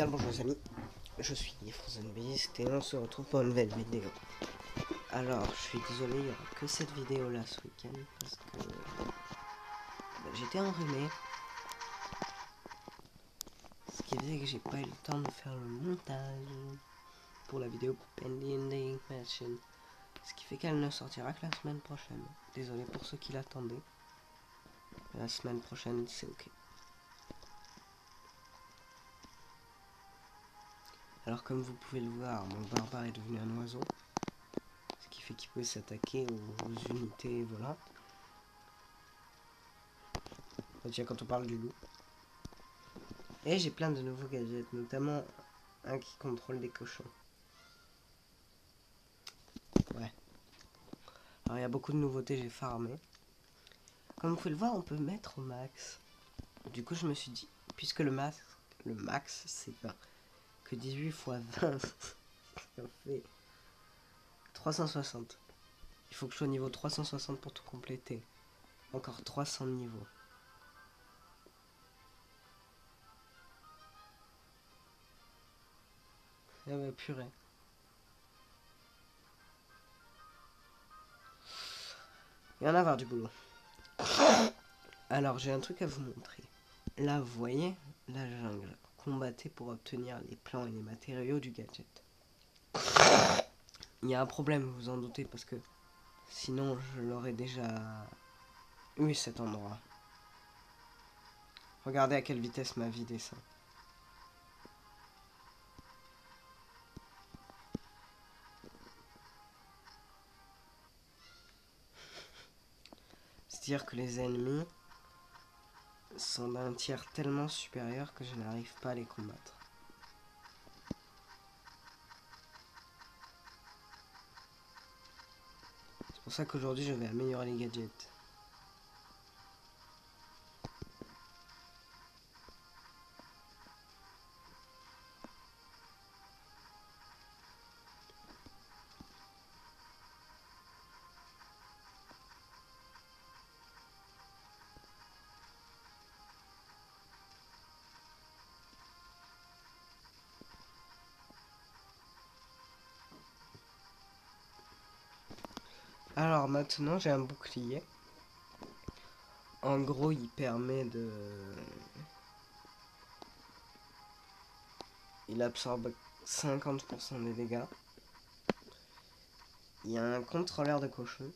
Bien le bonjour les amis, je suis Frozen Beast et on se retrouve pour une nouvelle vidéo. Alors je suis désolé, il n'y aura que cette vidéo là ce week-end parce que j'étais enrhumé. Ce qui faisait que j'ai pas eu le temps de faire le montage pour la vidéo Pending Machine. Ce qui fait qu'elle ne sortira que la semaine prochaine. Désolé pour ceux qui l'attendaient. La semaine prochaine c'est ok. Alors comme vous pouvez le voir, mon barbare est devenu un oiseau. Ce qui fait qu'il peut s'attaquer aux unités volantes. Tiens, quand on parle du loup. Et j'ai plein de nouveaux gadgets, notamment un qui contrôle des cochons. Ouais. Alors il y a beaucoup de nouveautés, j'ai farmé. Comme vous pouvez le voir, on peut mettre au max. Du coup je me suis dit, puisque le max c'est 20, que 18 fois 20, ça fait 360. Il faut que je sois niveau 360 pour tout compléter. Encore 300 niveaux. Ah bah purée. Il y en a avoir du boulot. Alors j'ai un truc à vous montrer. Là vous voyez la jungle. Combattez pour obtenir les plans et les matériaux du gadget. Il y a un problème, vous vous en doutez, parce que sinon je l'aurais déjà eu cet endroit. Regardez à quelle vitesse ma vie descend. C'est-à-dire que les ennemis sont d'un tiers tellement supérieur que je n'arrive pas à les combattre. C'est pour ça qu'aujourd'hui je vais améliorer les gadgets. Alors maintenant j'ai un bouclier. En gros il permet de... Il absorbe 50% des dégâts. Il y a un contrôleur de cochon.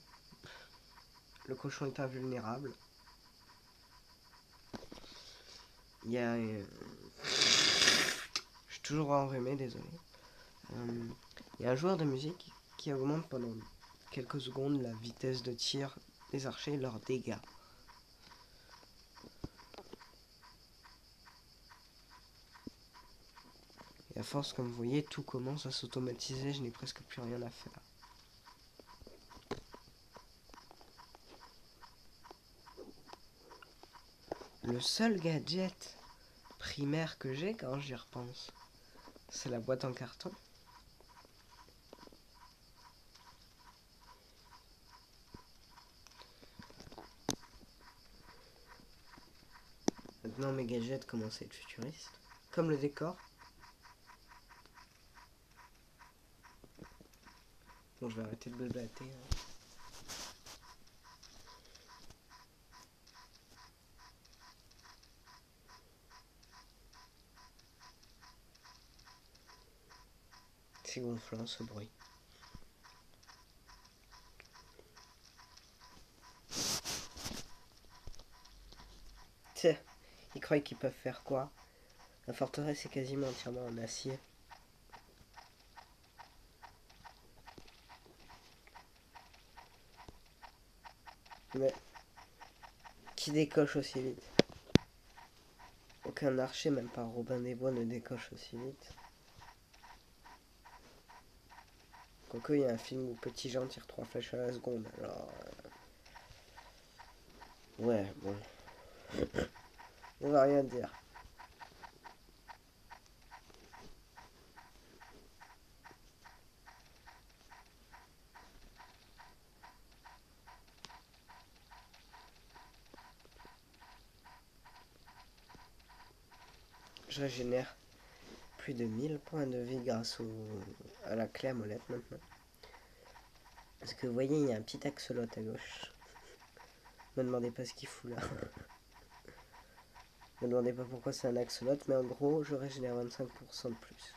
Le cochon est invulnérable. Il y a... Je suis toujours enrhumé, désolé. Il y a un joueur de musique qui augmente pendant quelques secondes la vitesse de tir des archers et leurs dégâts. Et à force, comme vous voyez, tout commence à s'automatiser, je n'ai presque plus rien à faire. Le seul gadget primaire que j'ai quand j'y repense, c'est la boîte en carton. Maintenant mes gadgets commencent à être futuristes, comme le décor. Bon, je vais arrêter de blablater. C'est gonflant ce bruit. Tiens, ils croient qu'ils peuvent faire quoi? La forteresse est quasiment entièrement en acier. Mais qui décoche aussi vite? Aucun archer, même pas Robin des Bois, ne décoche aussi vite. Quoique, il y a un film où Petit Jean tire 3 flèches à la seconde, alors... Ouais, bon. On va rien dire. Je régénère plus de 1000 points de vie grâce à la clé à molette maintenant. Parce que vous voyez, il y a un petit axolot à gauche. Ne me demandez pas ce qu'il fout là. Ne me demandez pas pourquoi c'est un axolot, mais en gros, je régénère 25% de plus.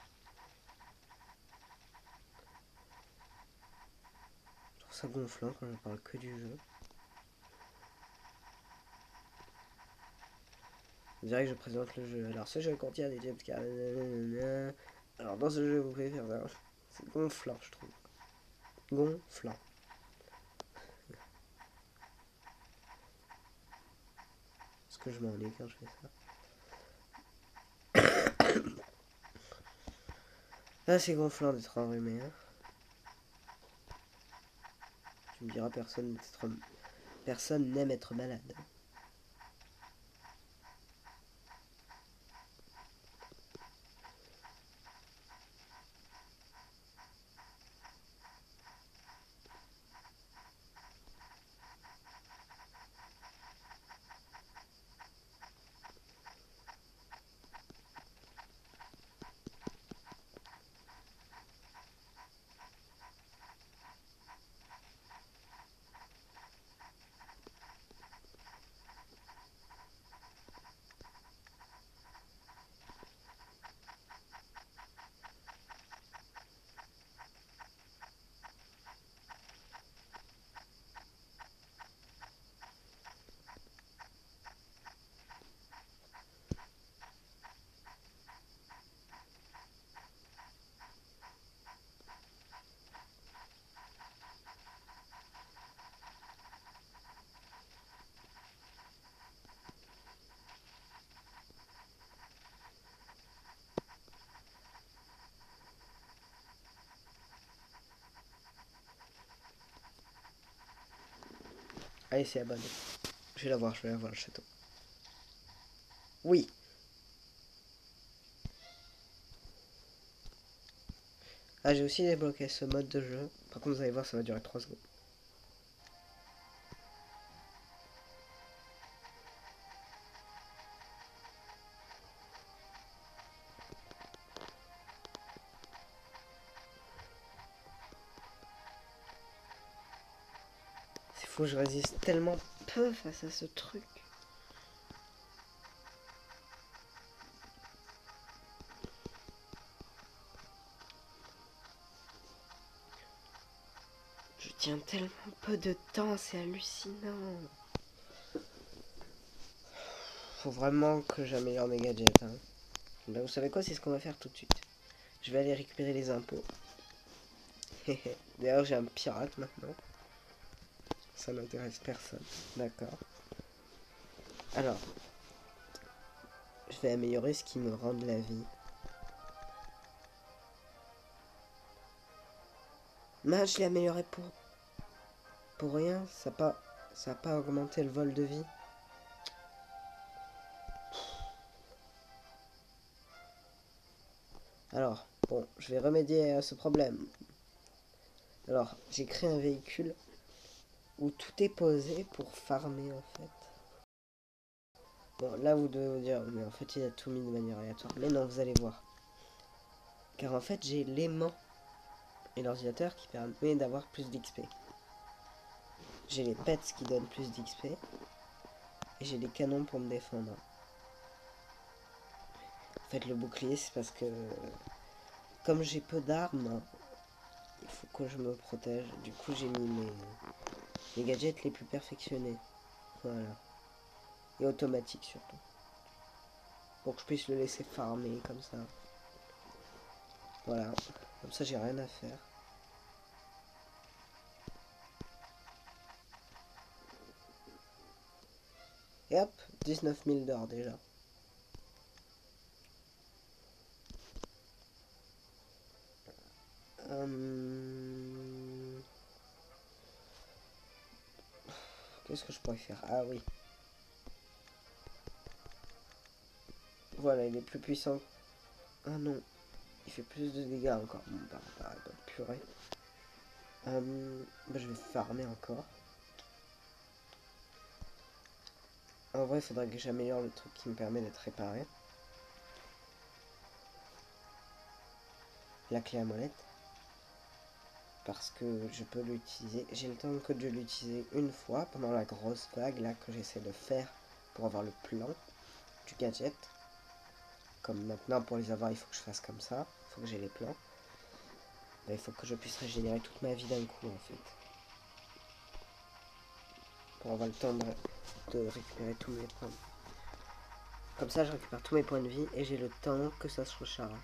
Je trouve ça gonflant quand je parle que du jeu. On dirait que je présente le jeu. Alors ce jeu contient des jumpscares. Alors dans ce jeu, vous pouvez faire ça. C'est gonflant, je trouve. Gonflant. Parce que je m'ennuie quand je fais ça. Ah, c'est gonflant d'être enrhumé. Hein. Tu me diras, personne n'aime être malade. Allez, c'est abonné. Je vais la voir le château. Oui. Ah, j'ai aussi débloqué ce mode de jeu. Par contre, vous allez voir, ça va durer 3 secondes. C'est fou, je résiste tellement peu face à ce truc. Je tiens tellement peu de temps, c'est hallucinant. Faut vraiment que j'améliore mes gadgets. Hein. Bah, vous savez quoi, c'est ce qu'on va faire tout de suite. Je vais aller récupérer les impôts. D'ailleurs, j'ai un pirate maintenant. Ça n'intéresse personne. D'accord. Alors, je vais améliorer ce qui me rend de la vie. Mais je l'ai amélioré pour rien. Ça a pas augmenté le vol de vie. Alors, bon, je vais remédier à ce problème. Alors, j'ai créé un véhicule où tout est posé pour farmer en fait. Bon, là vous devez vous dire, mais en fait il a tout mis de manière aléatoire. Mais non, vous allez voir. Car en fait j'ai l'aimant et l'ordinateur qui permet d'avoir plus d'XP. J'ai les pets qui donnent plus d'XP. Et j'ai les canons pour me défendre. En fait le bouclier c'est parce que comme j'ai peu d'armes, il faut que je me protège. Du coup j'ai mis mes gadgets les plus perfectionnés. Voilà. Et automatiques surtout. Pour que je puisse le laisser farmer comme ça. Voilà. Comme ça j'ai rien à faire. Et hop, 19 000 d'or déjà. Qu'est-ce que je pourrais faire? Ah oui. Voilà, il est plus puissant. Ah non. Il fait plus de dégâts encore. Bon, bah, purée. Bah, je vais farmer encore. En vrai, il faudrait que j'améliore le truc qui me permet d'être réparé. la clé à molette. Parce que je peux l'utiliser. J'ai le temps que de l'utiliser une fois pendant la grosse vague là que j'essaie de faire pour avoir le plan du gadget. Comme maintenant pour les avoir il faut que je fasse comme ça. Il faut que j'ai les plans. Ben, il faut que je puisse régénérer toute ma vie d'un coup en fait. Pour avoir le temps de récupérer tous mes points. Comme ça je récupère tous mes points de vie et j'ai le temps que ça se recharge.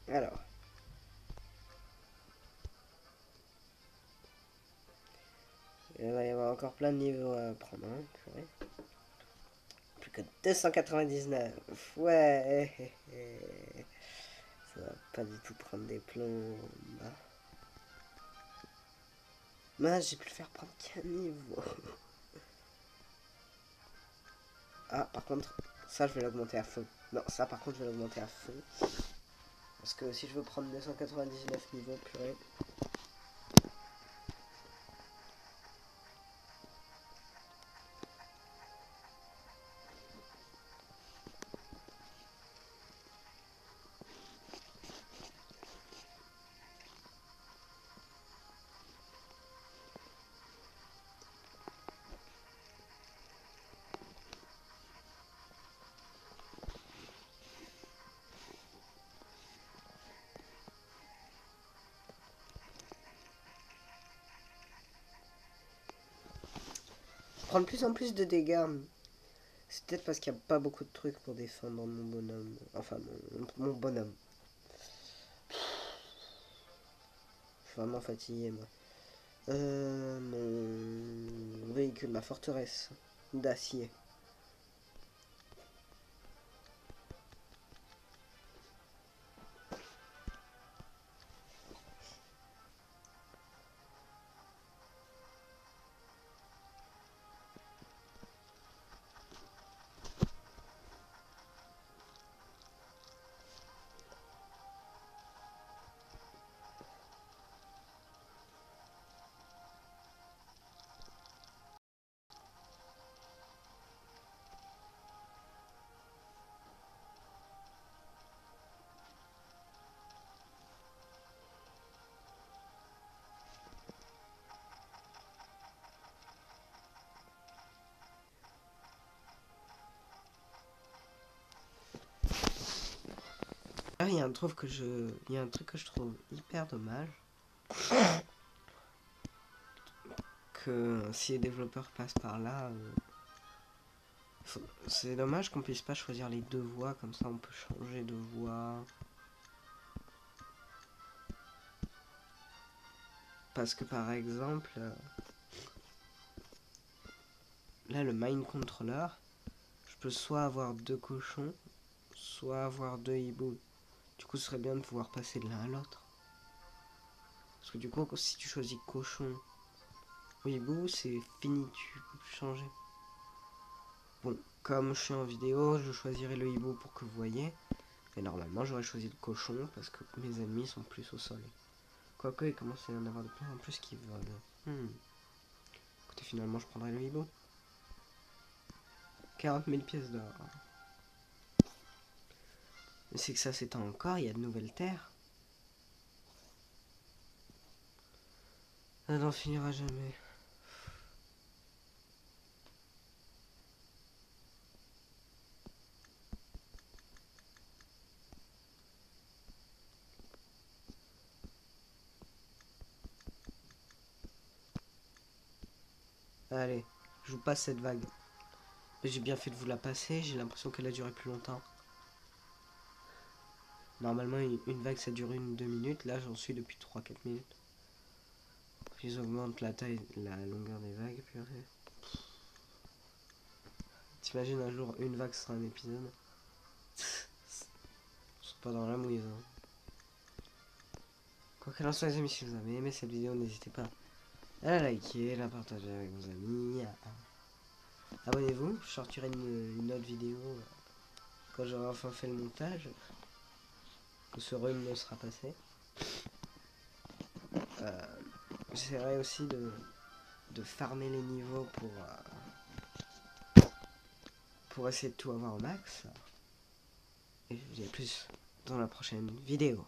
Alors. Il va y avoir encore plein de niveaux à prendre. Hein, plus que 299. Ouais. Ça va pas du tout prendre des plombs. Mince, j'ai pu le faire prendre qu'un niveau. Ah, par contre, ça je vais l'augmenter à fond. Non, ça par contre je vais l'augmenter à fond. Parce que si je veux prendre 299 niveaux, purée. Prendre plus en plus de dégâts. C'est peut-être parce qu'il n'y a pas beaucoup de trucs pour défendre mon bonhomme. Enfin, mon bonhomme. Je suis vraiment fatigué, moi. Mon véhicule, ma forteresse d'acier. Ah, il y a un truc que je trouve hyper dommage. Que si les développeurs passent par là, c'est dommage qu'on puisse pas choisir les deux voies, comme ça on peut changer de voie. Parce que par exemple, là le Mind Controller, je peux soit avoir deux cochons, soit avoir deux hiboux. Du coup, ce serait bien de pouvoir passer de l'un à l'autre. Parce que du coup, si tu choisis cochon ou hibou, c'est fini, tu peux plus changer. Bon, comme je suis en vidéo, je choisirai le hibou pour que vous voyez. Mais normalement, j'aurais choisi le cochon parce que mes ennemis sont plus au sol. Quoique, il commence à y en avoir de plus en plus qui volent. Écoutez, finalement, je prendrai le hibou. 40 000 pièces d'or. Mais c'est que ça s'étend encore, il y a de nouvelles terres. Ça n'en finira jamais. Allez, je vous passe cette vague. J'ai bien fait de vous la passer, j'ai l'impression qu'elle a duré plus longtemps. Normalement, une vague ça dure 1-2 minutes, là j'en suis depuis 3-4 minutes. Ils augmentent la taille, la longueur des vagues, purée. T'imagines un jour une vague sera un épisode. Je suis pas dans la mouise. Hein. Quoi qu'il en soit les amis, si vous avez aimé cette vidéo, n'hésitez pas à la liker, à la partager avec vos amis. Abonnez-vous, je sortirai une autre vidéo quand j'aurai enfin fait le montage. Que ce rhume ne sera passé. J'essaierai aussi de farmer les niveaux pour essayer de tout avoir au max. Et je vous dis à plus dans la prochaine vidéo.